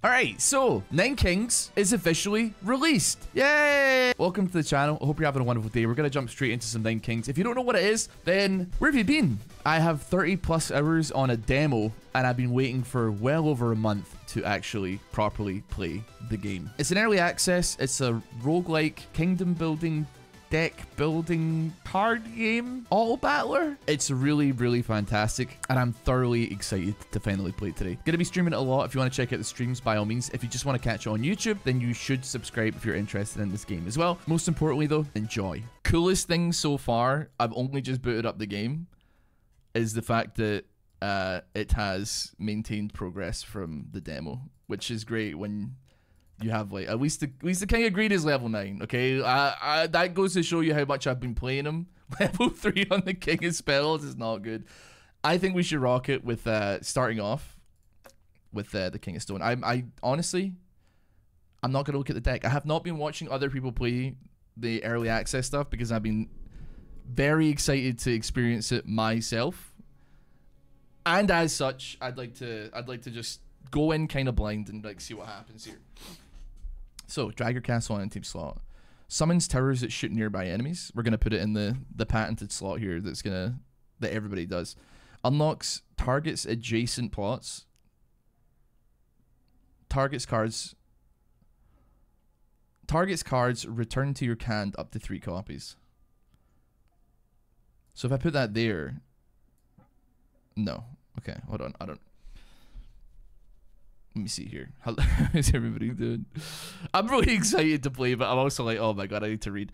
Alright, so Nine Kings is officially released. Yay! Welcome to the channel. I hope you're having a wonderful day. We're going to jump straight into some Nine Kings. If you don't know what it is, then where have you been? I have 30 plus hours on a demo, and I've been waiting for well over a month to actually properly play the game. It's an early access. It's a roguelike kingdom building, deck building card game, Autobattler. It's really, really fantastic, and I'm thoroughly excited to finally play it today. Gonna be streaming it a lot. If you want to check out the streams, by all means. If you just want to catch it on YouTube, then you should subscribe if you're interested in this game as well. Most importantly though, enjoy. Coolest thing so far, I've only just booted up the game, is the fact that it has maintained progress from the demo, which is great when you have like at least the King of Greed is level 9. Okay, that goes to show you how much I've been playing him. Level 3 on the King of Spells is not good. I think we should rock it with starting off with the King of Stone. I honestly, I'm not gonna look at the deck. I have not been watching other people play the early access stuff because I've been very excited to experience it myself. And as such, I'd like to just go in kind of blind and like see what happens here. So, drag your castle on an team slot. Summons towers that shoot nearby enemies. We're gonna put it in the patented slot here that everybody does. Unlocks targets adjacent plots. Targets cards return to your hand up to 3 copies. So if I put that there, no. Okay, hold on. Let me see here. How is everybody doing? I'm really excited to play, but I'm also like, oh my god, I need to read.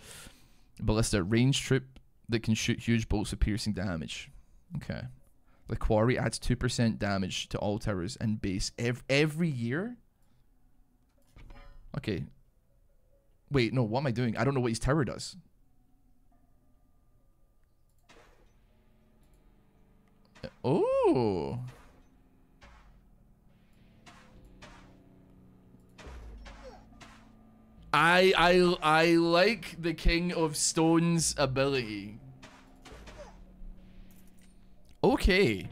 Ballista, ranged troop that can shoot huge bolts of piercing damage. Okay. The quarry adds 2% damage to all towers and base every year. Okay. Wait, no, what am I doing? I don't know what his tower does. Oh. I like the King of Stone's ability. Okay.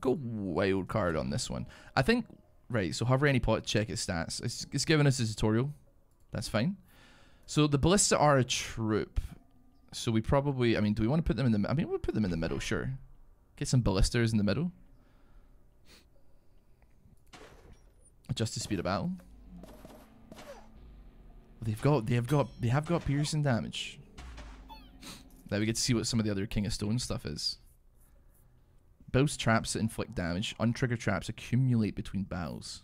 Go wild card on this one. I think, right, so hover any pot, check its stats. It's giving us a tutorial. That's fine. So the Ballista are a troop. So we probably, I mean, do we want to put them in the, I mean, we'll put them in the middle, sure. Get some ballistas in the middle. Adjust the speed of battle. They have got piercing damage. Now we get to see what some of the other King of Stone stuff is. Builds traps that inflict damage. Untriggered traps accumulate between battles.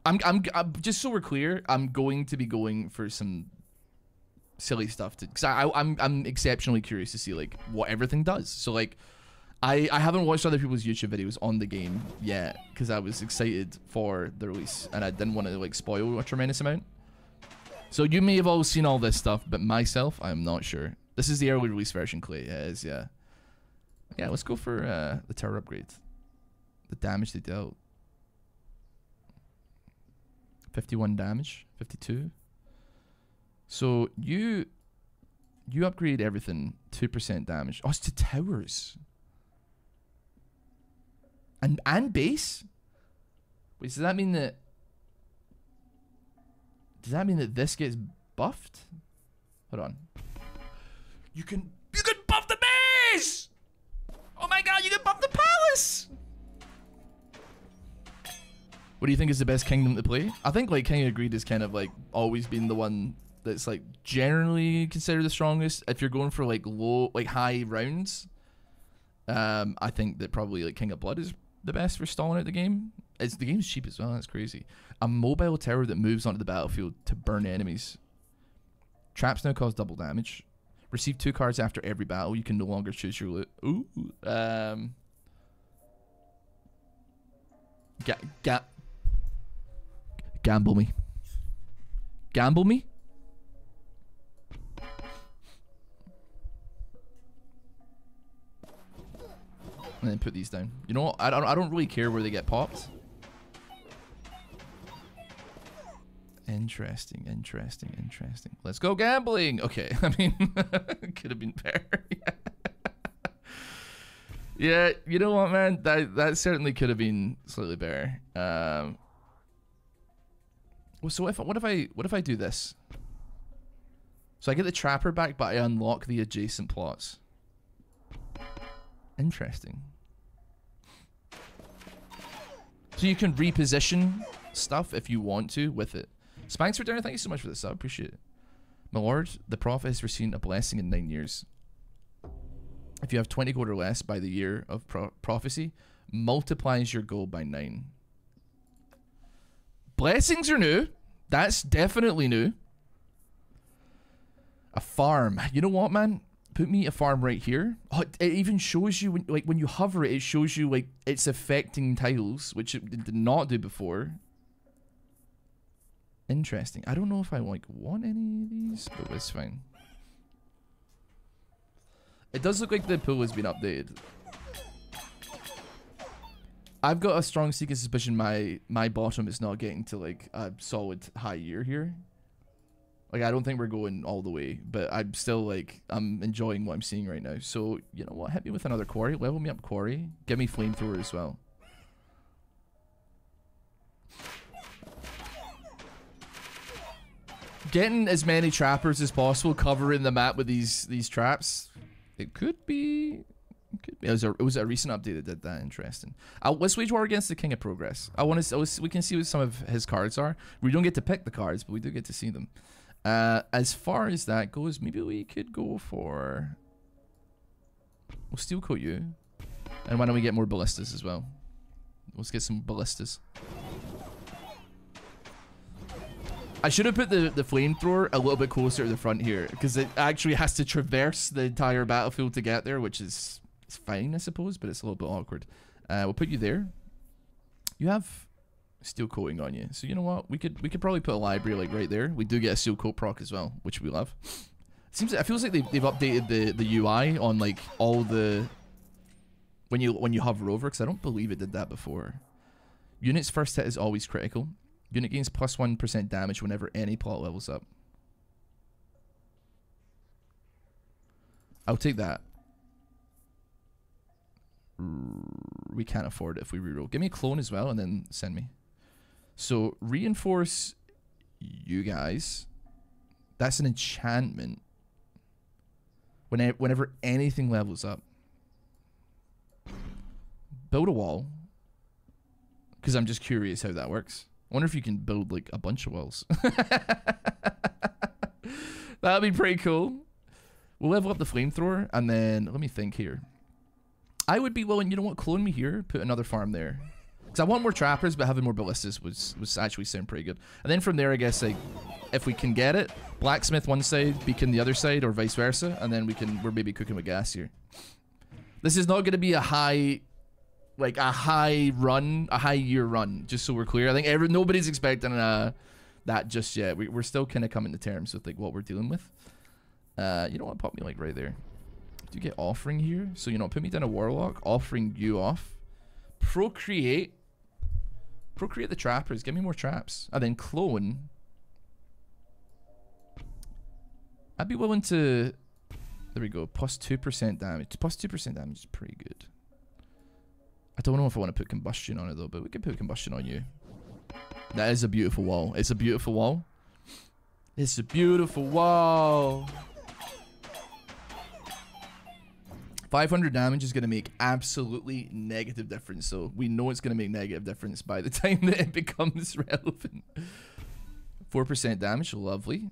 I'm just so we're clear, I'm going to be going for some silly stuff to, because I'm exceptionally curious to see like what everything does. So like I haven't watched other people's YouTube videos on the game yet because I was excited for the release and I didn't want to like spoil a tremendous amount. So you may have all seen all this stuff, but myself, I'm not sure. This is the early release version, Clay. Yeah, it is, yeah. Yeah, let's go for the tower upgrade. The damage they dealt. 51 damage, 52. So you upgrade everything 2% damage. Oh, it's to towers. And base? Wait, does that mean that this gets buffed? Hold on. You can buff the base! Oh my god, you can buff the palace! What do you think is the best kingdom to play? I think like King of Greed has kind of like always been the one that's like generally considered the strongest. If you're going for like high rounds, I think that probably like King of Blood is the best for stalling out the game. The game's cheap as well. That's crazy. A mobile tower that moves onto the battlefield to burn enemies. Traps now cause double damage. Receive 2 cards after every battle. You can no longer choose your loot. Ooh. Gamble me. Gamble me. And then put these down. You know what? I don't really care where they get popped. Interesting. Let's go gambling. Okay, I mean, could have been better. Yeah, you know what, man? That certainly could have been slightly better. Well, so what if I do this? So I get the trapper back, but I unlock the adjacent plots. Interesting. So you can reposition stuff if you want to with it. Spanx for dinner, thank you so much for this. I appreciate it. My lord, the prophet has received a blessing in 9 years. If you have 20 gold or less by the year of prophecy, multiplies your gold by 9. Blessings are new. That's definitely new. A farm. You know what, man? Put me a farm right here. Oh, it even shows you, when you hover it, it shows you, like, it's affecting tiles, which it did not do before. Interesting. I don't know if I, like, want any of these, but it's fine. It does look like the pool has been updated. I've got a strong sneaking suspicion my bottom is not getting to, like, a solid high year here. Like, I don't think we're going all the way, but I'm still, like, I'm enjoying what I'm seeing right now. So, you know what? Hit me with another quarry. Level me up quarry. Give me flamethrower as well. Getting as many trappers as possible, covering the map with these traps. It could be... It was a recent update that did that. Interesting. Let's wage war against the King of Progress. We can see what some of his cards are. We don't get to pick the cards, but we do get to see them. As far as that goes, maybe we could go for... We'll steel coat you. And why don't we get more ballistas as well? Let's get some ballistas. I should have put the flamethrower a little bit closer to the front here, because it actually has to traverse the entire battlefield to get there, which is fine, I suppose, but it's a little bit awkward. We'll put you there. You have steel coating on you, so you know what? We could probably put a library like right there. We do get a steel coat proc as well, which we love. It feels like they've updated the UI on like all the when you hover over, because I don't believe it did that before. Unit's first hit is always critical. Unit gains plus 1% damage whenever any plot levels up. I'll take that. We can't afford it if we reroll. Give me a clone as well and then send me. So reinforce you guys. That's an enchantment. Whenever anything levels up. Build a wall. Because I'm just curious how that works. I wonder if you can build like a bunch of walls. That'd be pretty cool. We'll level up the flamethrower and then let me think here. I would be willing, you know what, clone me here, put another farm there. Because I want more trappers, but having more ballistas was actually sound pretty good. And then from there, I guess, like, if we can get it, blacksmith one side, beacon the other side, or vice versa, and then we're maybe cooking with gas here. This is not going to be a high... Like a high year run, just so we're clear. I think nobody's expecting that just yet. We're still kind of coming to terms with like what we're dealing with. You know what? Pop me like right there. Do you get offering here? So you know, put me down a warlock, offering you off. Procreate the trappers. Give me more traps, and then clone. I'd be willing to. There we go. Plus 2% damage. Plus 2% damage is pretty good. I don't know if I want to put combustion on it though, but we can put combustion on you. That is a beautiful wall. It's a beautiful wall. It's a beautiful wall. 500 damage is going to make absolutely negative difference. So we know it's going to make negative difference by the time that it becomes relevant. 4% damage. Lovely.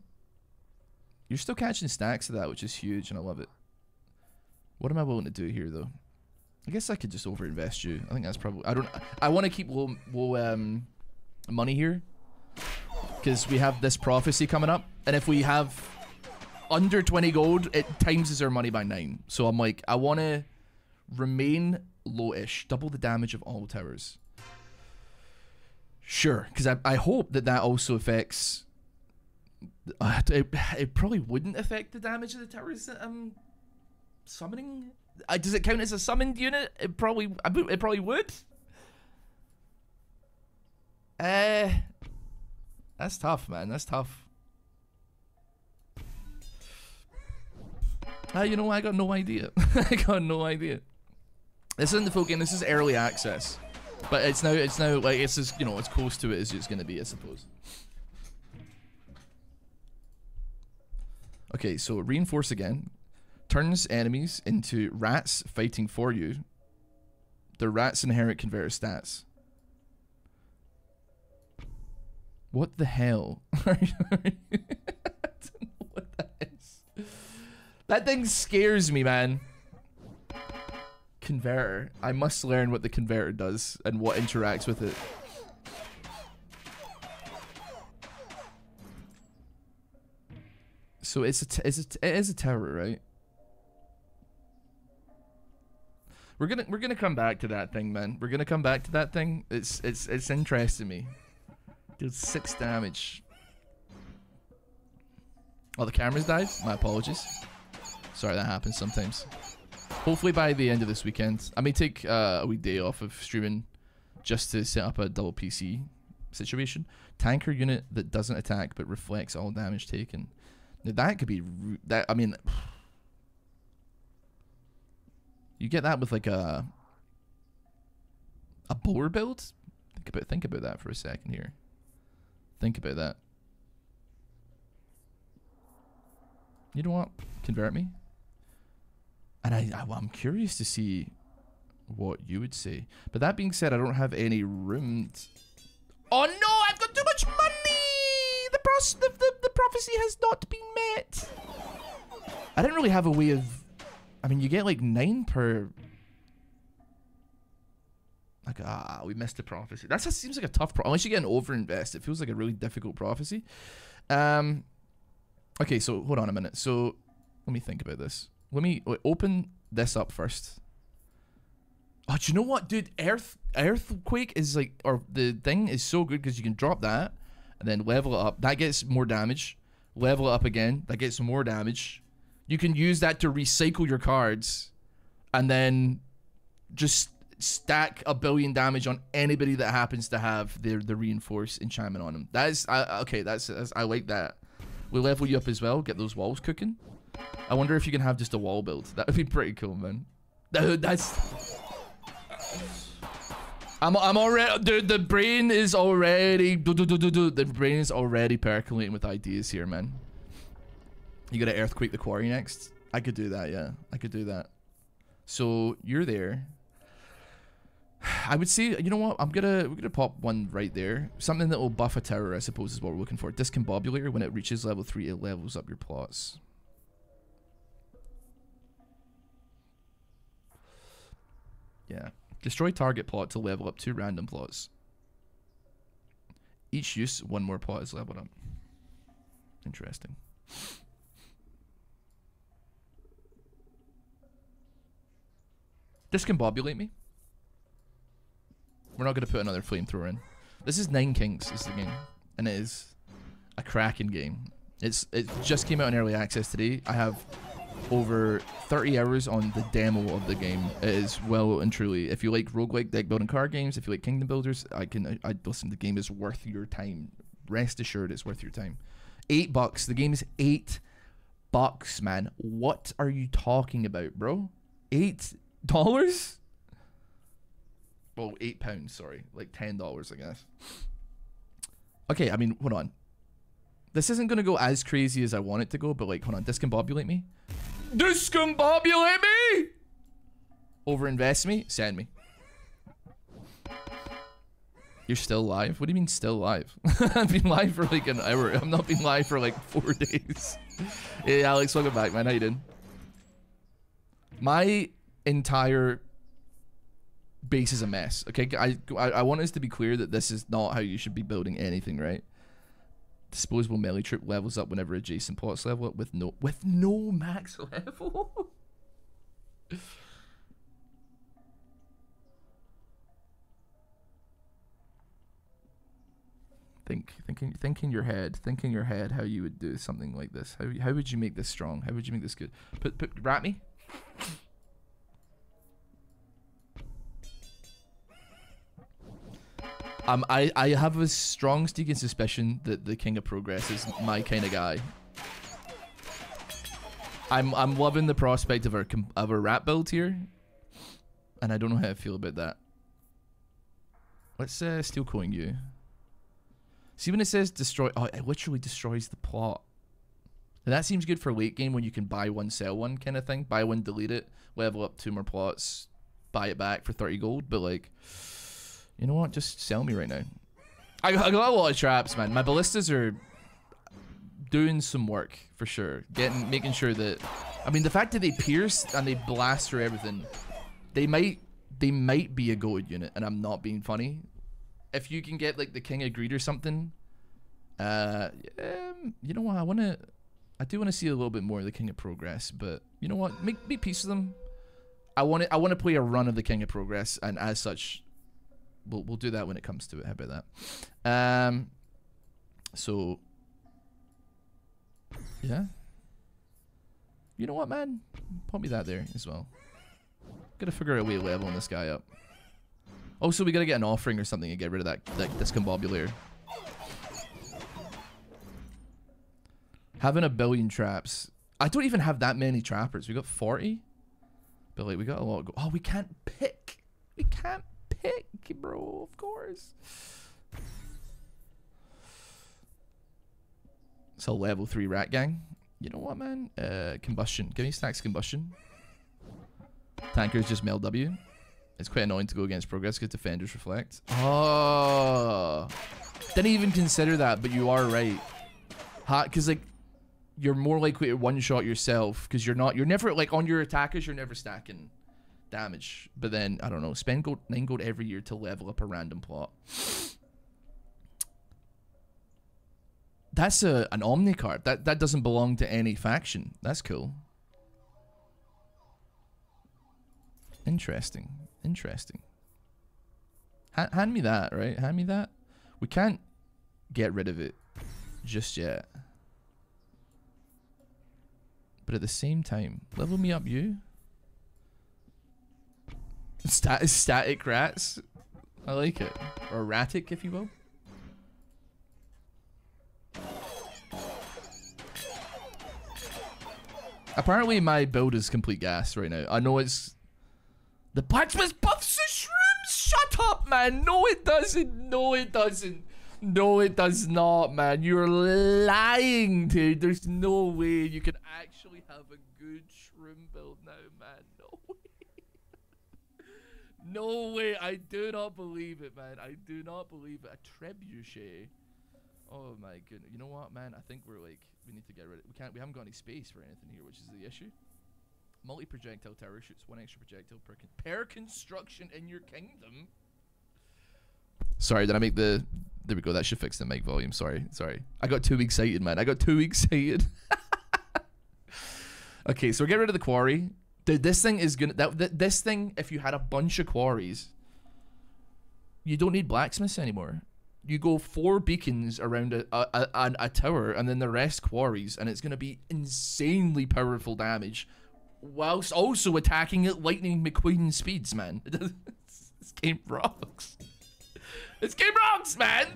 You're still catching stacks of that, which is huge, and I love it. What am I willing to do here though? I guess I could just overinvest you. I think that's probably... I want to keep low money here. Because we have this prophecy coming up. And if we have under 20 gold, it times our money by 9. So I'm like, I want to remain low-ish. Double the damage of all towers. Sure. Because I hope that also affects... it probably wouldn't affect the damage of the towers that I'm summoning... does it count as a summoned unit? It probably would. That's tough, man. That's tough. You know, I got no idea. I got no idea. This isn't the full game. This is early access, but it's now like it's as, you know, as close to it as it's gonna be, I suppose. Okay, so reinforce again. Turns enemies into rats fighting for you. The rats inherit converter stats. What the hell? I don't know what that is. That thing scares me, man. Converter. I must learn what the converter does and what interacts with it. So it is a tower, right? We're gonna come back to that thing, man. We're gonna come back to that thing. It's interesting me. Deals 6 damage. Oh, the camera's died? My apologies. Sorry, that happens sometimes. Hopefully by the end of this weekend. I may take a wee day off of streaming just to set up a double PC situation. Tanker unit that doesn't attack but reflects all damage taken. Now that could be... that. I mean... You get that with like a bowler build? Think about that for a second here. Think about that. You know what? Convert me. And I'm curious to see what you would say. But that being said, I don't have any room. Oh no! I've got too much money. The prophecy has not been met. I didn't really have a way of. I mean, you get like 9 per. Like, we missed the prophecy. That seems like a tough unless you get an overinvest. It feels like a really difficult prophecy. Okay, so hold on a minute. So let me think about this. Let me open this up first. Oh, do you know what, dude? Earthquake is like, or the thing is so good because you can drop that and then level it up. That gets more damage. Level it up again. That gets more damage. You can use that to recycle your cards and then just stack 1 billion damage on anybody that happens to have the reinforced enchantment on them. That is okay. That's I like that. We'll level you up as well. Get those walls cooking. I wonder if you can have just a wall build. That would be pretty cool, man. That's. I'm already, dude. The brain is already. The brain is already percolating with ideas here, man. You gotta earthquake the quarry next. I could do that, yeah. I could do that. So you're there. I would say, you know what? We're gonna pop one right there. Something that will buff a tower, I suppose, is what we're looking for. Discombobulator. When it reaches level 3, it levels up your plots. Yeah. Destroy target plot to level up 2 random plots. Each use, 1 more plot is leveled up. Interesting. Discombobulate me. We're not going to put another flamethrower in. This is 9 Kings, is the game. And it is a cracking game. It just came out in early access today. I have over 30 hours on the demo of the game. It is well and truly. If you like roguelike deck building card games, if you like kingdom builders, listen, the game is worth your time. Rest assured it's worth your time. $8. The game is $8, man. What are you talking about, bro? $8? Well, £8, sorry. Like $10, I guess. Okay, I mean, hold on. This isn't going to go as crazy as I want it to go, but like, hold on. Discombobulate me. Discombobulate me! Overinvest me? Send me. You're still live? What do you mean still live? I've been live for like an hour. I've not been live for like 4 days. Hey, Alex, welcome back, man. How you doing? My entire base is a mess. Okay, I want us to be clear that this is not how you should be building anything, right? Disposable melee troop levels up whenever adjacent plots level up with no max level. Think in your head how you would do something like this. How would you make this strong? How would you make this good? Rat me. I have a strong sneaking suspicion that the King of Progress is my kind of guy. I'm loving the prospect of our rat build here. And I don't know how I feel about that. Let's steel coating you. See when it says destroy, oh, it literally destroys the plot. Now that seems good for late game when you can buy one, sell one kind of thing. Buy one, delete it, level up 2 more plots, buy it back for 30 gold. But like, you know what? Just sell me right now. I got a lot of traps, man. My ballistas are doing some work for sure. Making sure that, I mean, the fact that they pierce and they blast through everything, they might be a goated unit, and I'm not being funny. If you can get like the King of Greed or something, you know what? I do want to see a little bit more of the King of Progress, but you know what? Make peace with them. I want to play a run of the King of Progress, and as such, we'll do that when it comes to it. How about that? So yeah. You know what, man? Put me that there as well. Gotta figure out a way of leveling this guy up. Also, we gotta get an offering or something to get rid of that discombobulator. Having a billion traps. I don't even have that many trappers. We got 40. But like, we got a lot. Oh, we can't pick. We can't pick, bro. Of course. So level 3 rat gang. You know what, man? Combustion. Give me stacks combustion. Tankers just meld W. It's quite annoying to go against progress because defenders reflect. Oh, didn't even consider that, but you are right. Because like, you're more likely to one-shot yourself because you're never like on your attackers. You're never stacking damage. But then I don't know. Spend 9 gold every year to level up a random plot. That's an Omni card. That doesn't belong to any faction. That's cool. Interesting. Interesting. Hand me that, right? Hand me that. We can't get rid of it just yet. But at the same time, level me up, you. Static rats. I like it. Or erratic, if you will. Apparently my build is complete gas right now. I know it's... The blacksmith buffs the shrooms! Shut up, man! No, it doesn't. No, it doesn't. No, it does not, man. You're lying, dude. There's no way you can actually have a good shroom build now, man. No way. No way. I do not believe it, man. I do not believe it. A trebuchet. Oh my goodness. You know what, man? I think we're like, we need to get rid of it. We haven't got any space for anything here, which is the issue. Multi-projectile tower shoots 1 extra projectile per construction in your kingdom. Sorry, did I make the... There we go. That should fix the mic volume. Sorry. I got too excited, man. I got too excited. Okay, so we're getting rid of the quarry. Dude, this thing is gonna... This thing, if you had a bunch of quarries, you don't need blacksmiths anymore. You go 4 beacons around a tower, and then the rest quarries, and it's gonna be insanely powerful damage, whilst also attacking at Lightning McQueen speeds, man. This game rocks. This game rocks, man!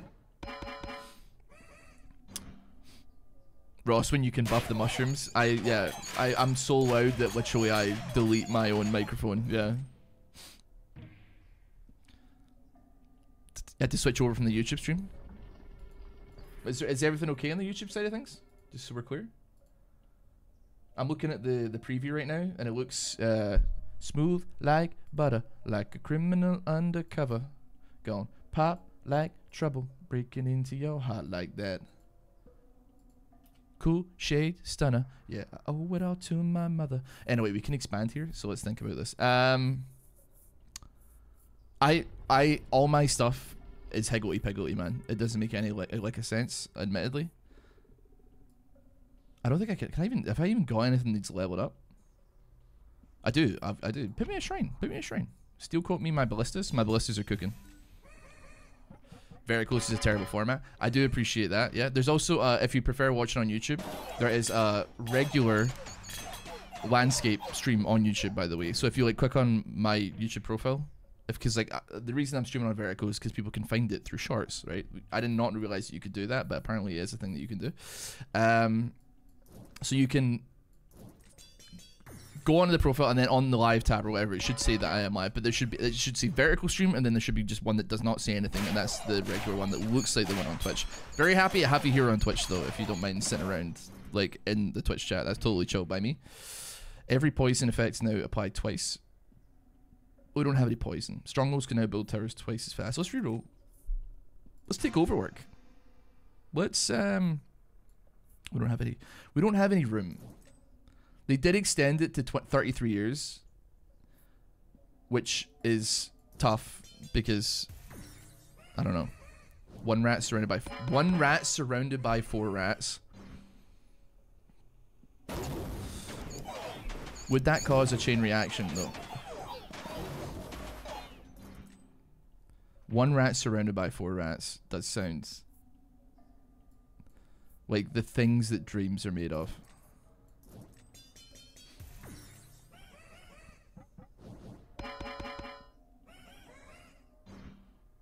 Ross, when you can buff the mushrooms, I'm so loud that literally I delete my own microphone, yeah. You had to switch over from the YouTube stream. Is everything okay on the YouTube side of things? Just so we're clear. I'm looking at the preview right now, and it looks smooth like butter, like a criminal undercover. Gone pop like trouble, breaking into your heart like that. Cool shade stunner, yeah. I owe it all to my mother. Anyway, we can expand here, so let's think about this. All my stuff is higgledy-piggledy, man. It doesn't make any like a sense, admittedly. I don't think I can I even, have I even got anything that's leveled up? I do. I do. Put me a shrine. Put me a shrine. Steel coat me my ballistas. My ballistas are cooking. Very close to a terrible format. I do appreciate that. Yeah. There's also, if you prefer watching on YouTube, there is a regular landscape stream on YouTube, by the way. So if you like click on my YouTube profile, because like the reason I'm streaming on vertical is because people can find it through shorts, right? I did not realize that you could do that, but apparently it is a thing that you can do. So you can go onto the profile and then on the live tab or whatever, it should say that I am live, but there should be, it should say vertical stream, and then there should be just one that does not say anything, and that's the regular one that looks like the one on Twitch. Very happy to have you here on Twitch though, if you don't mind sitting around like in the Twitch chat. That's totally chill by me. Every poison effect's now applied twice. We don't have any poison. Strongholds can now build towers twice as fast. Let's reroll. Let's take overwork. Let's we don't have any. We don't have any room. They did extend it to 33 years, which is tough because I don't know. One rat surrounded by 4 rats. Would that cause a chain reaction though? 1 rat surrounded by 4 rats does sound like the things that dreams are made of.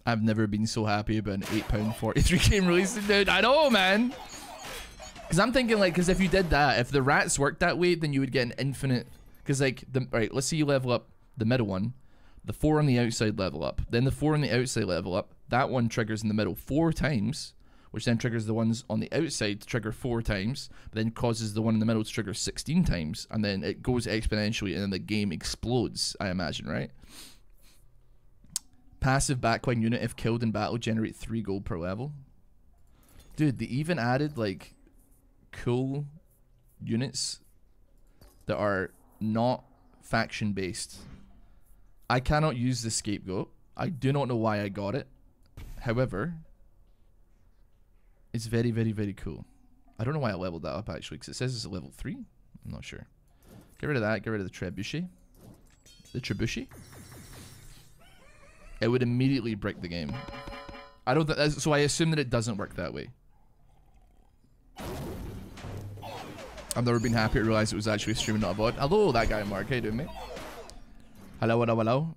I've never been so happy about an £8.43 game release, dude. I know, man. Because I'm thinking, like, because if you did that, if the rats worked that way, then you would get an infinite. Because, like, right, let's say you level up the middle one, the 4 on the outside level up, then the 4 on the outside level up. That one triggers in the middle 4 times, which then triggers the ones on the outside to trigger 4 times, but then causes the one in the middle to trigger 16 times, and then it goes exponentially, and then the game explodes, I imagine, right? Passive backline unit, if killed in battle, generate 3 gold per level. Dude, they even added, like, cool units that are not faction-based. I cannot use the scapegoat. I do not know why I got it. However, it's very, very, very cool. I don't know why I leveled that up, actually, because it says it's a level 3. I'm not sure. Get rid of that. Get rid of the trebuchet. The trebuchet. It would immediately break the game. I don't think so. I assume that it doesn't work that way. I've never been happy to realize it was actually streaming, not a bot. Hello, that guy Mark. How you doing, mate? Hello, hello, hello.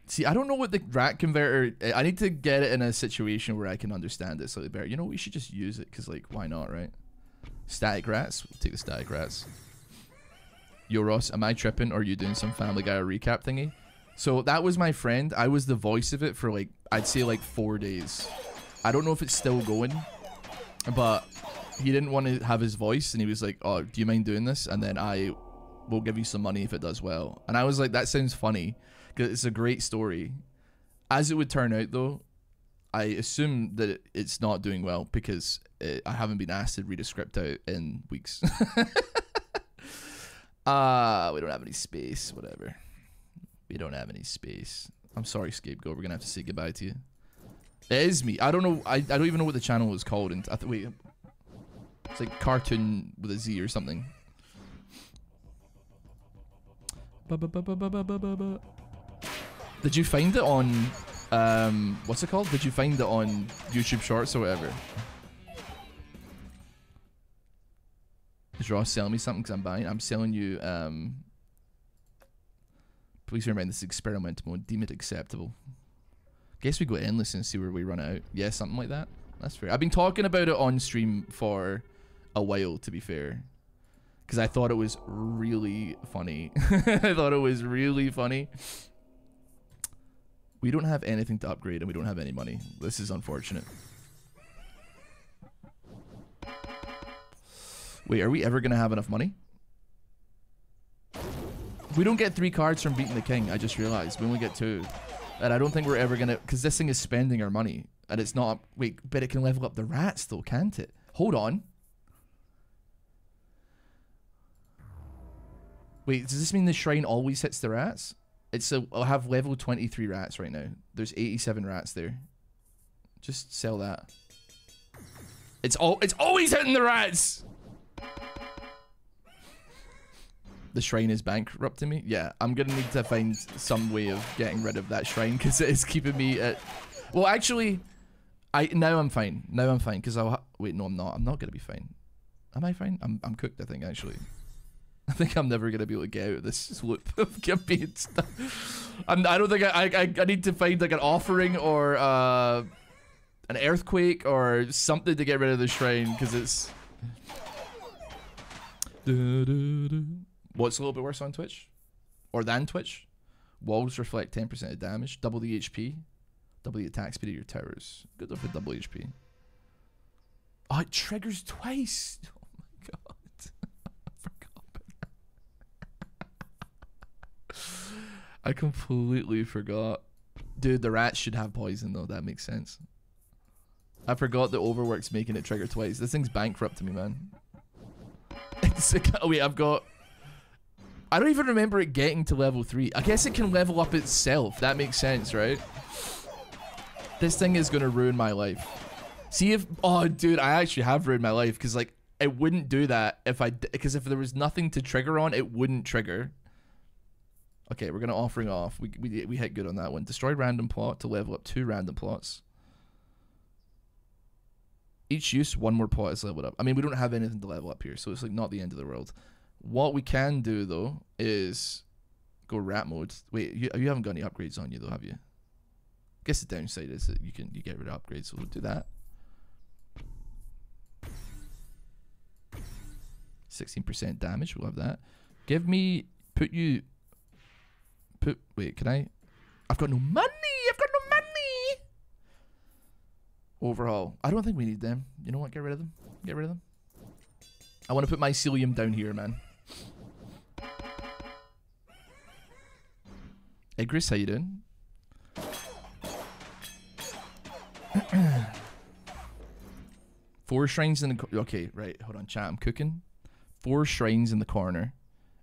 See, I don't know what the rat converter. I need to get it in a situation where I can understand it slightly better. You know, we should just use it because, like, why not, right? Static rats. We'll take the static rats. Yo, Ross, am I tripping or are you doing some Family Guy recap thingy? So that was my friend. I was the voice of it for, like, I'd say like 4 days. I don't know if it's still going, but he didn't want to have his voice, and he was like, "Oh, do you mind doing this? And then I will give you some money if it does well." And I was like, "That sounds funny, because it's a great story." As it would turn out, though, I assume that it's not doing well because I haven't been asked to read a script out in weeks. We don't have any space. Whatever. We don't have any space. I'm sorry, Scapegoat. We're gonna have to say goodbye to you. It is me. I don't know. I don't even know what the channel is called. And wait, it's like cartoon with a Z or something. Did you find it on what's it called? Did you find it on YouTube Shorts or whatever? Is Ross selling me something because I'm buying? I'm selling you please bear in mind this is experimental mode. Deem it acceptable. Guess we go endless and see where we run out. Yeah, something like that. That's fair. I've been talking about it on stream for a while, to be fair, because I thought it was really funny. I thought it was really funny. We don't have anything to upgrade and we don't have any money. This is unfortunate. Wait, are we ever going to have enough money? We don't get 3 cards from beating the king. I just realized we only get 2. And I don't think we're ever going to, because this thing is spending our money. And it's not, wait, but it can level up the rats though, can't it? Hold on. Wait, does this mean the shrine always hits the rats? I'll have level 23 rats right now. There's 87 rats there. Just sell that. It's always hitting the rats! The shrine is bankrupting me? Yeah, I'm gonna need to find some way of getting rid of that shrine because it is keeping me at... Well, actually, now I'm fine. Now I'm fine because wait, no, I'm not. I'm not gonna be fine. Am I fine? I'm cooked, I think, actually. I think I'm never gonna be able to get out of this loop of being stuck. I don't think I need to find like an offering or an earthquake or something to get rid of the shrine because it's... What's a little bit worse on Twitch? Or than Twitch? Walls reflect 10% of damage. Double the HP. Double the attack speed of your towers. Good enough for double HP. Oh, it triggers twice. Oh my god. I forgot about that. I completely forgot. Dude, the rats should have poison though. That makes sense. I forgot that Overwork's making it trigger twice. This thing's bankrupt to me, man. It's like, oh wait, I've got... I don't even remember it getting to level 3. I guess it can level up itself. That makes sense, right? This thing is gonna ruin my life. See if... Oh, dude, I actually have ruined my life because, like, it wouldn't do that if I... Because if there was nothing to trigger on, it wouldn't trigger. Okay, we're gonna offering off. We hit good on that one. Destroy random plot to level up 2 random plots. Each use, 1 more plot is leveled up. I mean, we don't have anything to level up here, so it's like not the end of the world. What we can do though is go rat mode. Wait, you haven't got any upgrades on you though, have you? I guess the downside is that you get rid of upgrades, so we'll do that. 16% damage, we'll have that. Give me, wait, can I? I've got no money! I've got no money! Overhaul. I don't think we need them. You know what? Get rid of them. Get rid of them. I want to put mycelium down here, man. Igris, how you doing? Four shrines in the... Okay, right. Hold on, chat. I'm cooking. 4 shrines in the corner.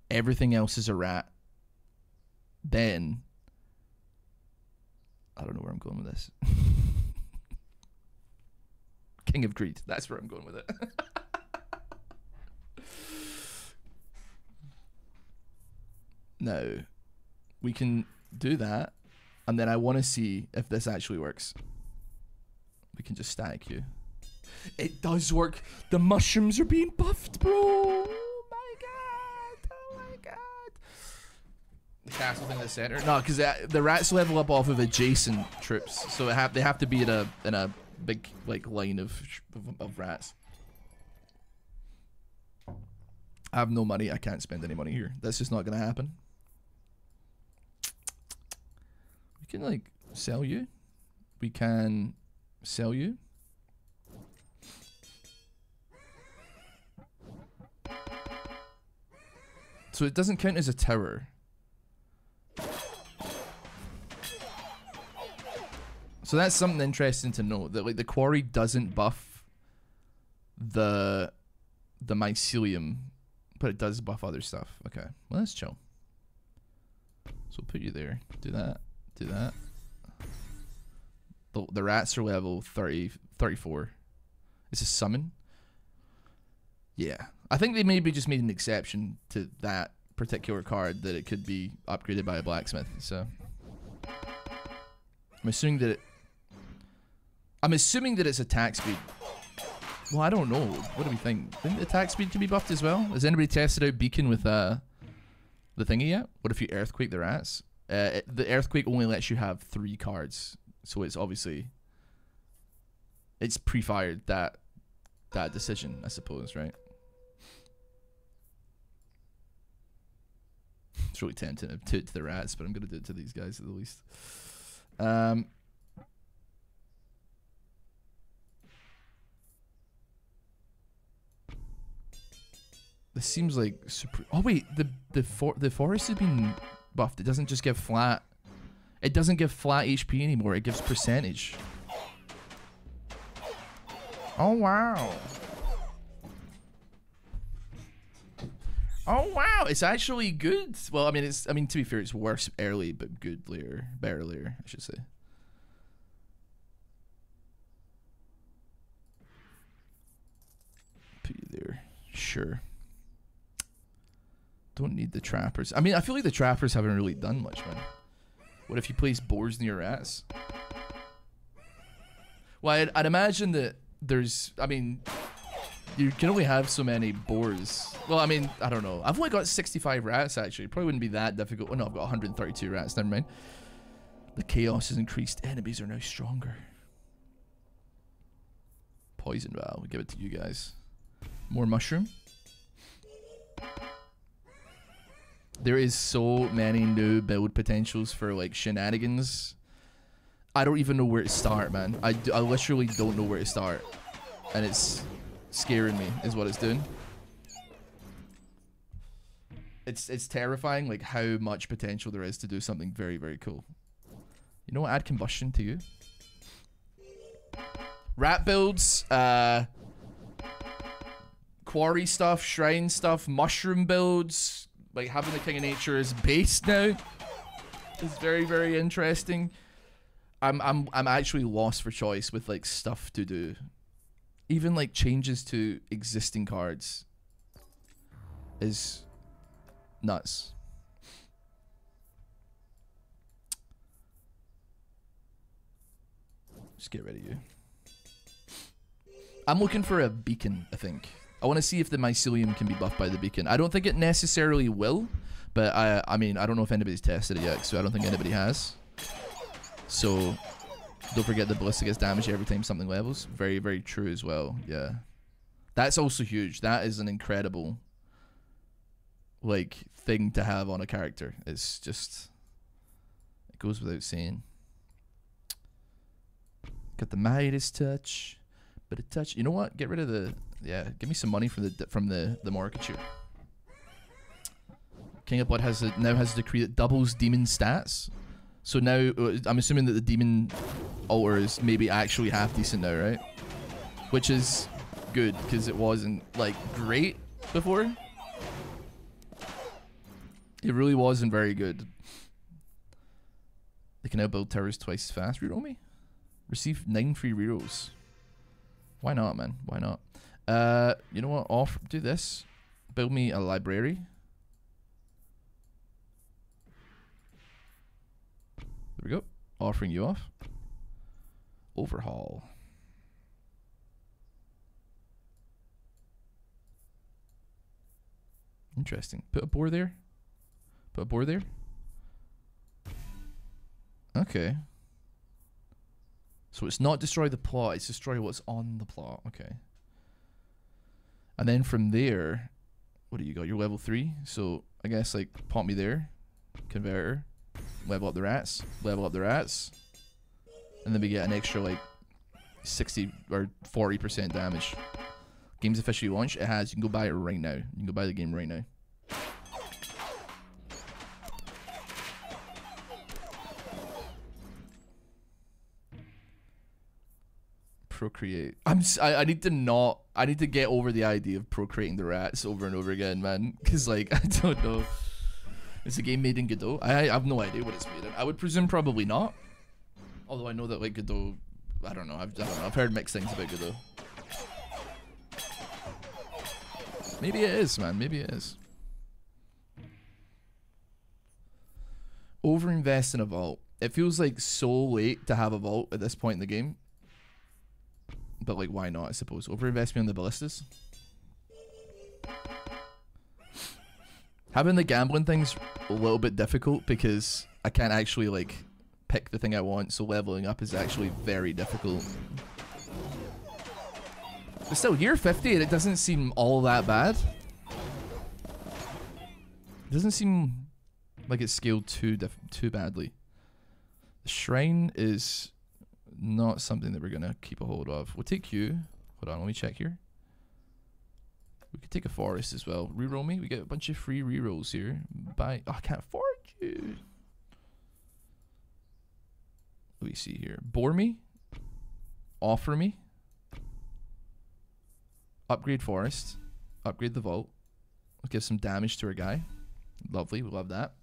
Everything else is a rat. Then... I don't know where I'm going with this. King of Greed. That's where I'm going with it. Now, we can do that, and then I want to see if this actually works. We can just static you. It does work. The mushrooms are being buffed, bro. Oh my god. Oh my god. The castle thing in the center. No, because the rats level up off of adjacent troops, so they have to be in a big like line of rats. I have no money. I can't spend any money here. That's just not gonna happen. We can like sell you. We can sell you. So it doesn't count as a tower. So that's something interesting to note, that like the quarry doesn't buff the mycelium, but it does buff other stuff. Okay, well that's chill. So we'll put you there. Do that. Do that. The rats are level 34. It's a summon. Yeah. I think they maybe just made an exception to that particular card, that it could be upgraded by a blacksmith. So I'm assuming that it's attack speed. Well, I don't know. What do we think? Think the attack speed can be buffed as well? Has anybody tested out Beacon with the thingy yet? What if you earthquake the rats? The earthquake only lets you have 3 cards, so it's obviously it's pre-fired that decision, I suppose, right? It's really tempting to do it to the rats, but I'm gonna do it to these guys at the least. This seems like super. Oh wait, the forest has been buffed. It doesn't just give flat. It doesn't give flat HP anymore. It gives percentage. Oh wow. Oh wow, it's actually good. Well, I mean, to be fair, it's worse early, but good later, better later, I should say. Put you there, sure. Don't need the trappers. I mean, I feel like the trappers haven't really done much, man. What if you place boars near rats? Well, I'd imagine that there's, I mean, you can only have so many boars. Well, I mean, I don't know. I've only got 65 rats, actually. Probably wouldn't be that difficult. Oh, no, I've got 132 rats. Never mind. The chaos has increased. Enemies are now stronger. Poison Val. We'll give it to you guys. More mushroom. There is so many new build potentials for like shenanigans. I don't even know where to start, man. I literally don't know where to start. And it's scaring me is what it's doing. It's terrifying like how much potential there is to do something very, very cool. You know what? Add combustion to you. Rat builds, quarry stuff, shrine stuff, mushroom builds, like having the King of Nature as base now is very, very interesting. I'm actually lost for choice with like stuff to do. Even like changes to existing cards is nuts. Just get rid of you. I'm looking for a beacon, I think. I want to see if the mycelium can be buffed by the beacon. I don't think it necessarily will, but I mean, I don't know if anybody's tested it yet, so I don't think anybody has. So, don't forget the ballista gets damaged every time something levels. Very, very true as well, yeah. That's also huge. That is an incredible, like, thing to have on a character. It's just, it goes without saying. Got the Midas touch. But a touch. You know what? Get rid of the. Yeah, give me some money from the mortgage. King of Blood now has a decree that doubles demon stats. So now I'm assuming that the demon altar is maybe actually half decent now, right? Which is good because it wasn't like great before. It really wasn't very good. They can now build towers twice as fast. Reroll me. Receive 9 free rerolls. Why not, man? Why not? You know what? Do this. Build me a library. There we go. Offering you off. Overhaul. Interesting. Put a boar there. Put a boar there. Okay. So it's not destroy the plot, it's destroy what's on the plot. Okay. And then from there, what do you got? You're level 3. So I guess like pop me there. Converter. Level up the rats. Level up the rats. And then we get an extra like 60 or 40% damage. Game's officially launched. It has. You can go buy it right now. You can go buy the game right now. Procreate. I need to get over the idea of procreating the rats over and over again, man. Because like I don't know. Is the game made in Godot? I have no idea what it's made in. I would presume probably not. Although I know that like Godot, I don't know. I've heard mixed things about Godot. Maybe it is, man. Maybe it is. Overinvest in a vault. It feels like so late to have a vault at this point in the game. But like, why not, I suppose. Overinvest me on the ballistas. Having the gambling thing's a little bit difficult because I can't actually like pick the thing I want, so leveling up is actually very difficult. But still, year 50 and it doesn't seem all that bad. It doesn't seem like it's scaled too badly. The shrine is not something that we're gonna keep a hold of. We'll take you. Hold on, let me check here. We could take a forest as well. Reroll me. We get a bunch of free rerolls here. Buy. Oh, I can't afford you. What do we see here? Bore me. Offer me. Upgrade forest. Upgrade the vault. Let's give some damage to our guy. Lovely. We love that.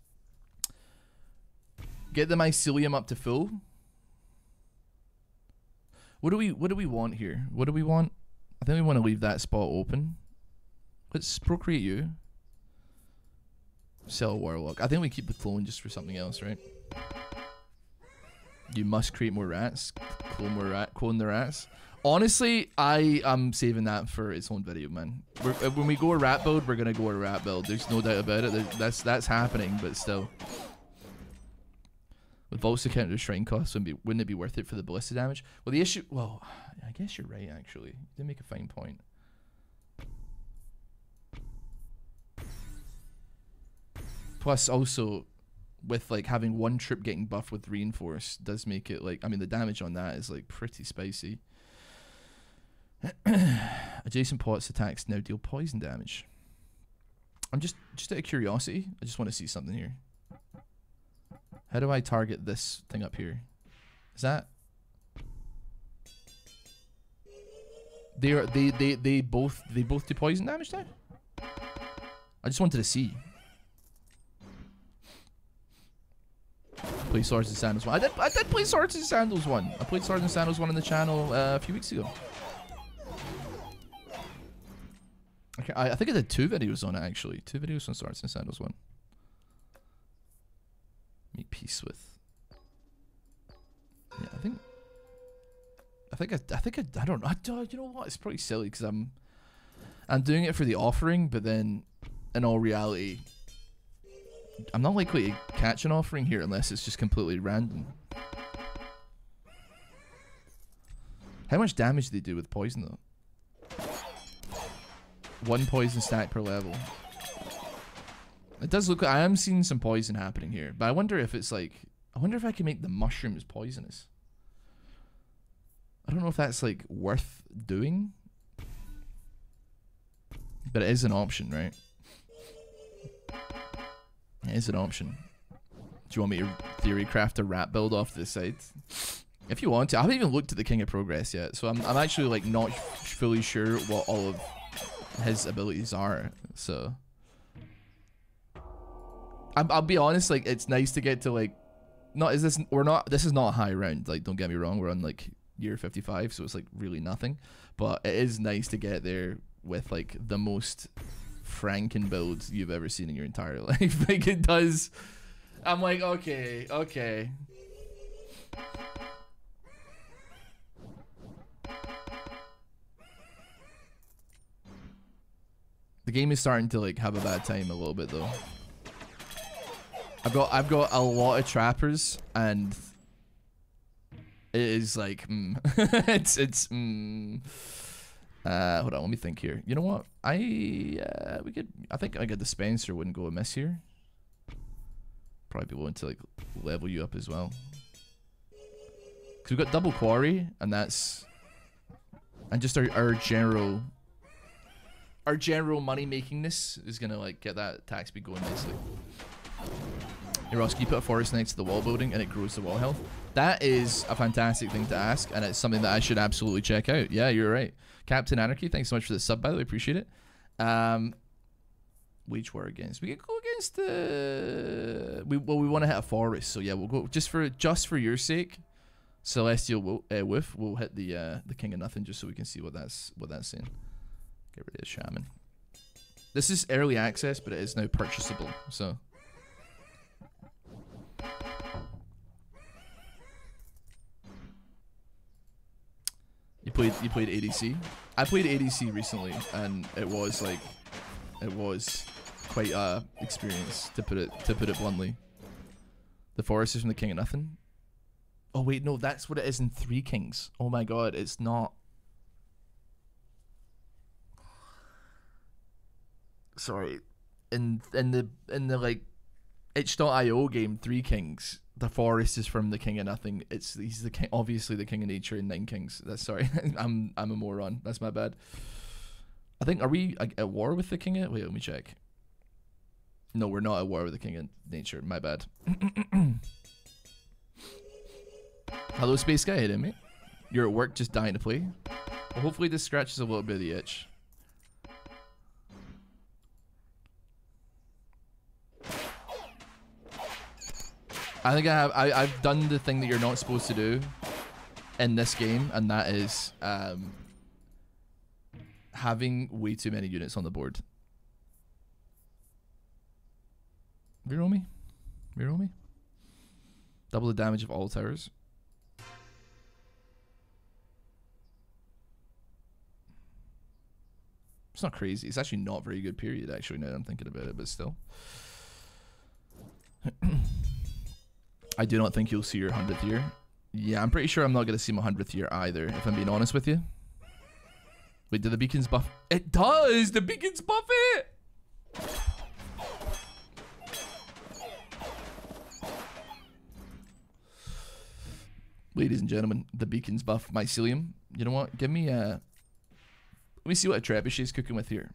Get the mycelium up to full. What do we want here? What do we want? I think we want to leave that spot open. Let's procreate you. Sell a warlock. I think we keep the clone just for something else, right? You must create more rats. Clone more clone the rats. Honestly, I am saving that for its own video, man. When we go a rat build, we're gonna go a rat build. There's no doubt about it. That's happening, but still. With vaults to counter the shrine costs, wouldn't it be worth it for the ballista damage? Well, the issue... Well, I guess you're right, actually. You did make a fine point. Plus, also, with like having one troop getting buffed with reinforce does make it like, I mean, the damage on that is like pretty spicy. Adjacent pots attacks now deal poison damage. I'm just out of curiosity, I just want to see something here. How do I target this thing up here? Is that? They both do poison damage there? I just wanted to see. Play Swords and Sandals 1. I did play Swords and Sandals 1. I played Swords and Sandals 1 on the channel a few weeks ago. Okay, I think I did 2 videos on it actually. 2 videos on Swords and Sandals 1. Make peace with. Yeah, I don't know. You know what? It's probably silly because I'm doing it for the offering, but then in all reality, I'm not likely to catch an offering here unless it's just completely random. How much damage do they do with poison though? 1 poison stack per level. It does look like I am seeing some poison happening here, but I wonder if it's like, I wonder if I can make the mushrooms poisonous. I don't know if that's like worth doing, but it is an option, right? It is an option. Do you want me to theory craft a rat build off to the side? If you want to. I haven't even looked at the King of Progress yet, so I'm actually like not fully sure what all of his abilities are. So I'll be honest, like it's nice to get to like, this is not a high round, like don't get me wrong, we're on like year 55, so it's like really nothing, but it is nice to get there with like the most Franken build you've ever seen in your entire life. Like it does, I'm like, okay. The game is starting to like have a bad time a little bit though. I've got a lot of trappers and it is like hold on, let me think here. You know what? I think like a dispenser wouldn't go amiss here. Probably be willing to like level you up as well. Cause we've got double quarry and that's, and just our general money makingness is gonna like get that attack speed going nicely. Hey Ross, can you put a forest next to the wall building and it grows the wall health? That is a fantastic thing to ask, and it's something that I should absolutely check out. Yeah, you're right. Captain Anarchy, thanks so much for the sub, by the way, appreciate it. Wage war against. We could go against the. We want to hit a forest, so yeah, we'll go just for your sake. Celestial Wolf. We'll hit the King of Nothing just so we can see what that's saying. Get rid of Shaman. This is early access, but it is now purchasable. So. You played ADC. I played ADC recently, and it was quite a experience to put it bluntly. The forest is from the King of Nothing. Oh wait, no, that's what it is in Three Kings. Oh my god, it's not. Sorry, in the like itch.io game Three Kings, the forest is from the King of Nothing. He's the king, obviously the King of Nature in Nine Kings. That's sorry, I'm a moron. That's my bad. I think, are we at war with the King of? Wait, let me check. No, we're not at war with the King of Nature. My bad. Hello, Space Guy. Hit mate. You're at work, just dying to play. Well, hopefully this scratches a little bit of the itch. I think I've done the thing that you're not supposed to do in this game, and that is having way too many units on the board. Reroll me. Reroll me. Double the damage of all towers. It's not crazy. It's actually not very good period, actually, now that I'm thinking about it, but still. I do not think you'll see your 100th year. Yeah, I'm pretty sure I'm not going to see my 100th year either, if I'm being honest with you. Wait, do the beacons buff? It does! The beacons buff it! Ladies and gentlemen, the beacons buff mycelium. You know what? Give me let me see what a trebuchet is cooking with here.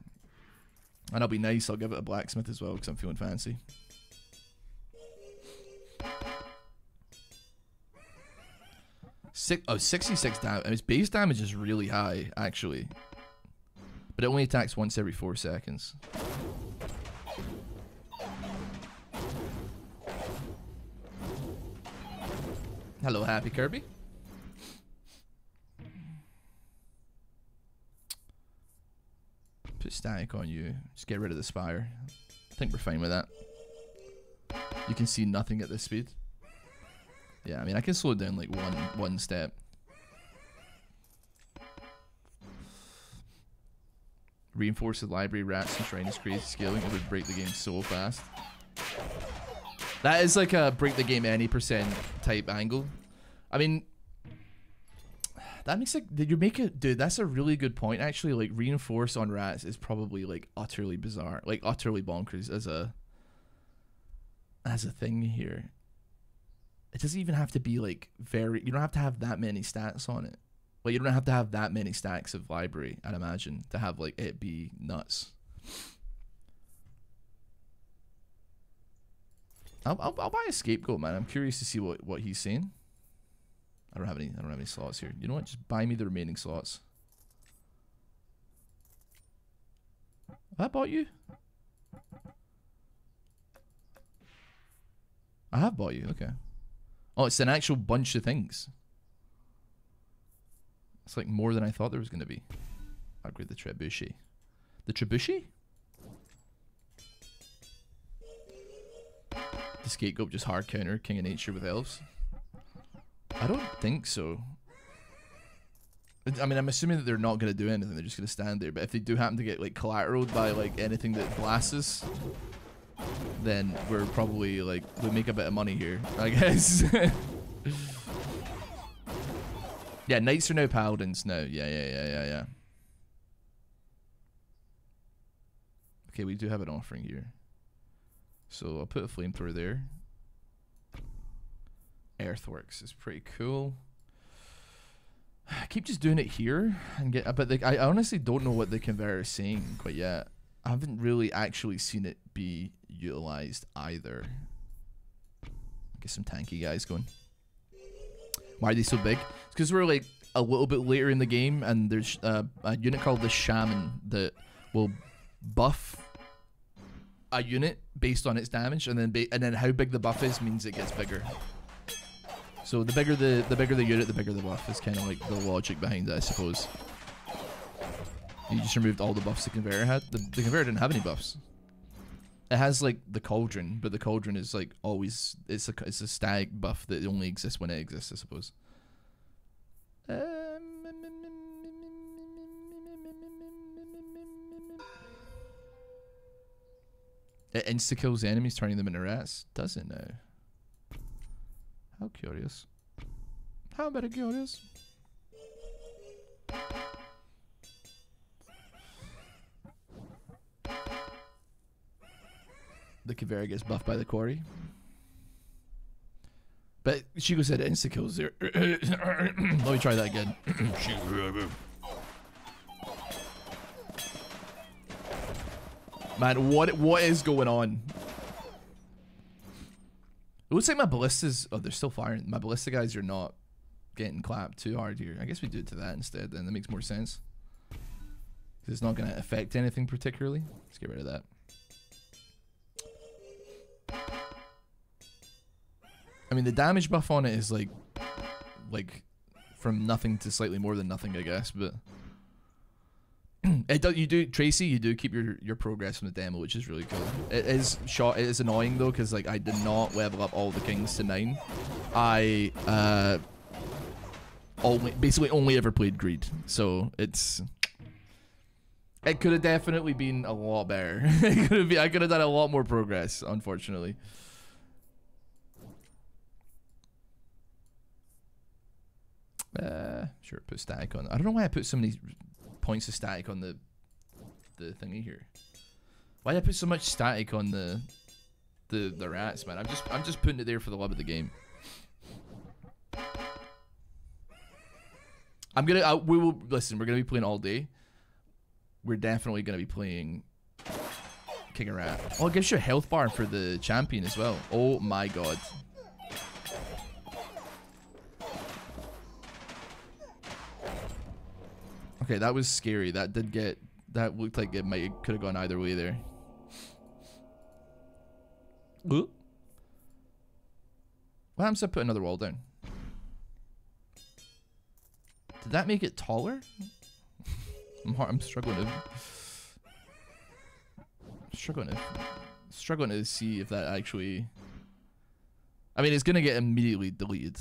And I'll be nice, I'll give it a blacksmith as well because I'm feeling fancy. Oh, 66 damage. Its base damage is really high, actually. But it only attacks once every 4 seconds. Hello, Happy Kirby. Put static on you. Just get rid of the spire. I think we're fine with that. You can see nothing at this speed. Yeah, I mean, I can slow it down like one step. Reinforce the library, rats, and shrines, crazy scaling. It would break the game so fast. That is like a break the game any percent type angle. I mean, that makes like, did you make it, dude? That's a really good point. Actually, like reinforce on rats is probably like utterly bizarre, like utterly bonkers as a thing here. It doesn't even have to be like very. You don't have to have that many stats on it. Like you don't have to have that many stacks of library, I'd imagine, to have like it be nuts. I'll buy a scapegoat, man. I'm curious to see what he's saying. I don't have any slots here. You know what? Just buy me the remaining slots. Have I bought you? I have bought you. Okay. Oh, it's an actual bunch of things. It's like more than I thought there was going to be. Upgrade the trebuchet. The trebuchet? The scapegoat just hard counter King of Nature with elves? I don't think so. I mean, I'm assuming that they're not going to do anything. They're just going to stand there. But if they do happen to get like collateraled by like anything that blasts us, then we're probably like, we make a bit of money here, I guess. Yeah, knights are now paladins now. Yeah. Okay, we do have an offering here. So I'll put a flamethrower there. Earthworks is pretty cool. I keep just doing it here and get, but like, I honestly don't know what the converter is saying quite yet. I haven't really actually seen it be utilized either. Get some tanky guys going. Why are they so big? It's because we're like a little bit later in the game, and there's a unit called the Shaman that will buff a unit based on its damage, and then how big the buff is means it gets bigger. So the bigger the unit, the bigger the buff is kind of like the logic behind it, I suppose. You just removed all the buffs the conveyor had. The conveyor didn't have any buffs. It has like the cauldron, but the cauldron is like always, it's a stag buff that only exists when it exists, I suppose. It insta kills enemies, turning them into rats. Does it now? How curious. How very curious. The conveyor gets buffed by the quarry. But Shigo said insta kills there. Let me try that again. Man, what is going on? It looks like my ballistas. Oh, they're still firing. My ballista guys are not getting clapped too hard here. I guess we do it to that instead, then that makes more sense. Because it's not going to affect anything particularly. Let's get rid of that. I mean, the damage buff on it is like from nothing to slightly more than nothing, I guess. But it does. You do, Tracy. You do keep your progress from the demo, which is really cool. It is short. It is annoying though, because like I did not level up all the kings to 9. I basically only ever played greed, so it could have definitely been a lot better. I could have done a lot more progress, unfortunately. Sure, put static on. I don't know why I put so many points of static on the thingy here. Why did I put so much static on the rats, man? I'm just putting it there for the love of the game. We will listen. We're gonna be playing all day. We're definitely gonna be playing King of Rat. Oh, it gives you a health bar for the champion as well. Oh my god. Okay, that was scary. That looked like it could have gone either way there. Ooh. What happens if I put another wall down? Did that make it taller? I'm struggling to see if that actually. I mean, it's gonna get immediately deleted.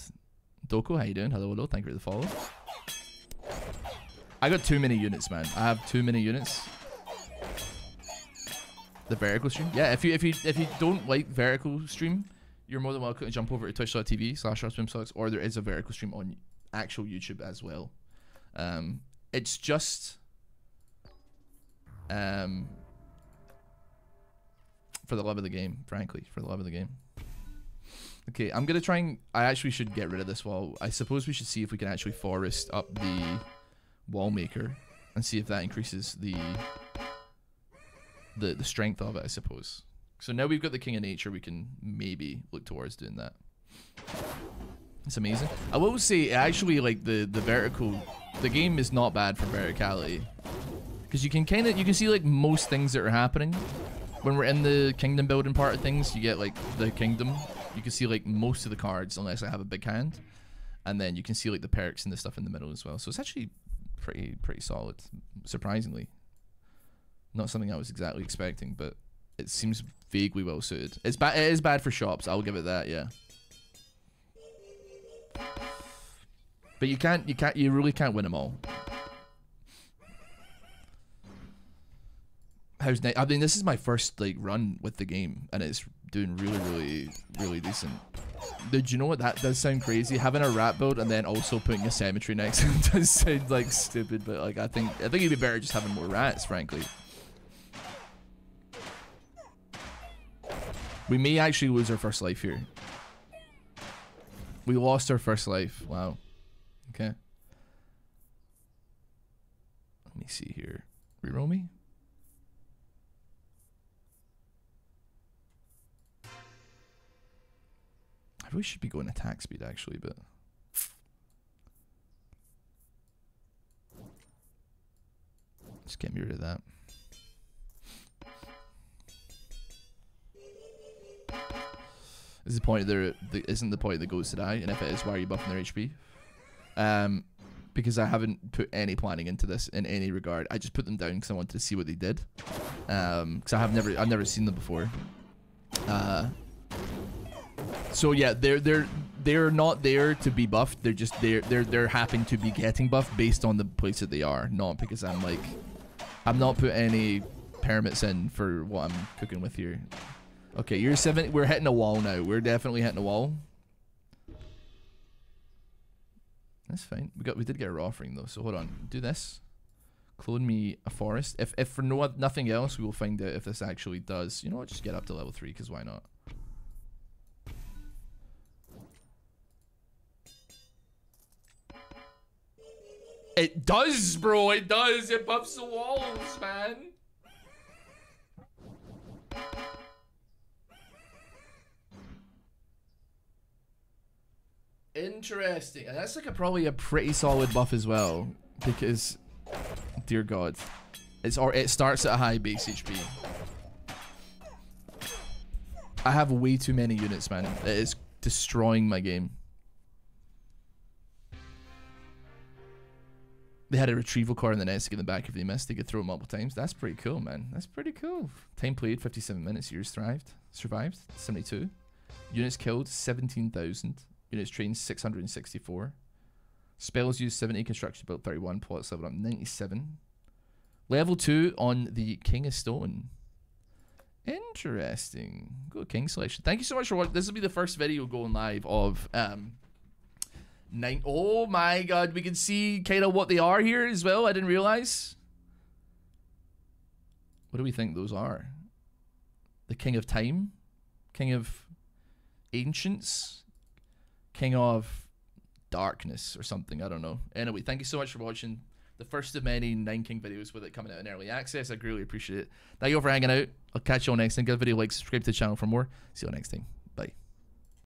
Doko, how you doing? Hello, hello. Thank you for the follow. I got too many units, man. I have too many units. The vertical stream. Yeah, if you don't like vertical stream, you're more than welcome to jump over to twitch.tv/RossBoomsocks, or there is a vertical stream on actual YouTube as well. It's just for the love of the game, frankly, for the love of the game. Okay, I'm gonna try and I actually should get rid of this wall. I suppose we should see if we can actually forest up the wall maker and see if that increases the strength of it, I suppose. So now we've got the King of Nature, we can maybe look towards doing that. It's amazing. I will say, actually, like the vertical, the game is not bad for verticality, because you can see like most things that are happening when we're in the kingdom building part of things. You get like the kingdom, you can see like most of the cards unless I have a big hand, and then you can see like the perks and the stuff in the middle as well. So it's actually pretty solid, surprisingly. Not something I was exactly expecting, but it seems vaguely well suited. It is bad for shops, I'll give it that, yeah. But you really can't win them all. How's night? I mean, this is my first like run with the game, and it's doing really decent. Did you know what? That does sound crazy. Having a rat build and then also putting a cemetery next to it does sound like stupid, but like I think it'd be better just having more rats, frankly. We may actually lose our first life here. We lost our first life. Wow. Okay. Let me see here. Reroll me. I really should be going attack speed actually, but just get me rid of that. Is the point there? Isn't the point that goes to die? And if it is, why are you buffing their HP? Because I haven't put any planning into this in any regard. I just put them down because I wanted to see what they did. Because I've never seen them before. So yeah, they're not there to be buffed. They're just they're happen to be getting buffed based on the place that they are, not because I'm not putting any permits in for what I'm cooking with here. Okay, you're 7. We're hitting a wall now. We're definitely hitting a wall. That's fine. We did get a raw offering though. So hold on. Do this. Clone me a forest. If for nothing else, we will find out if this actually does. You know what? Just get up to level 3 because why not? It does, bro. It does. It buffs the walls, man. Interesting. And that's like probably a pretty solid buff as well, because dear god, it starts at a high base HP. I have way too many units, man. It is destroying my game. They had a retrieval core in the nest to get them back if they missed. They could throw it multiple times. That's pretty cool, man. That's pretty cool. Time played 57 minutes. Years survived 72. Units killed 17,000. Units trained 664. Spells used 70. Construction built 31. Plots level up 97. Level 2 on the King of Stone. Interesting. Go King selection. Thank you so much for watching. This will be the first video going live of oh my god, we can see kind of what they are here as well. I didn't realize. What do we think those are? The King of Time, King of Ancients, King of darkness or something. I don't know. Anyway, thank you so much for watching the first of many Nine King videos with it coming out in early access. I greatly appreciate it. Thank you all for hanging out. I'll catch you all next time. Give a video a like, subscribe to the channel for more. See you all next time.